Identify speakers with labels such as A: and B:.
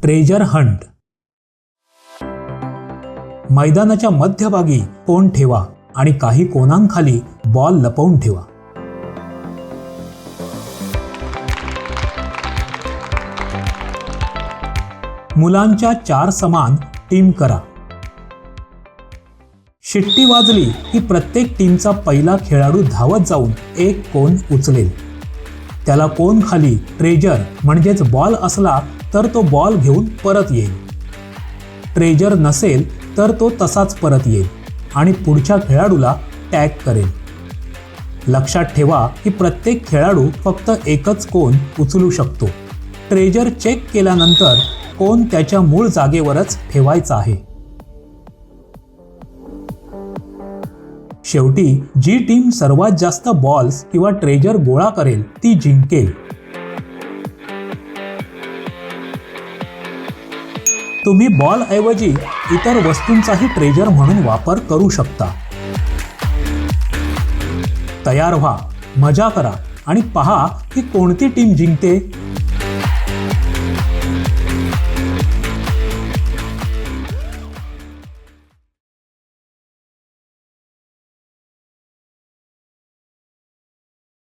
A: Treasure Hunt. मैदानाच्या मध्यभागी कोण ठेवा आणि काही कोणांखाली बॉल लपवून ठेवा. मुलांच्या 4 समान टीम करा. शिट्टी वाजली की प्रत्येक टीमचा पहिला खेळाडू धावत जाऊन एक कोण उचलेल. त्याला कोण खाली ट्रेजर म्हणजेच बॉल असला तर तो बॉल घेऊन परत येईल. ट्रेजर नसेल तर तो तसाच परत येईल आणि पुढच्या खेळाडूला टॅग करेल. लक्षात ठेवा की प्रत्येक खेळाडू फक्त एकच कोण उचलू शकतो. ट्रेजर चेक केल्यानंतर कोण त्याच्या मूळ जागेवरच ठेवायचा आहे. शेवटी जी टीम सर्वात जास्त बॉल्स किंवा ट्रेजर गोळा करेल ती जिंकेल. तुम्ही बॉल ऐवजी इतर वस्तूंचाही ट्रेजर म्हणून वापर करू शकता. तयार व्हा, मजा करा आणि पहा की कोणती टीम जिंकते.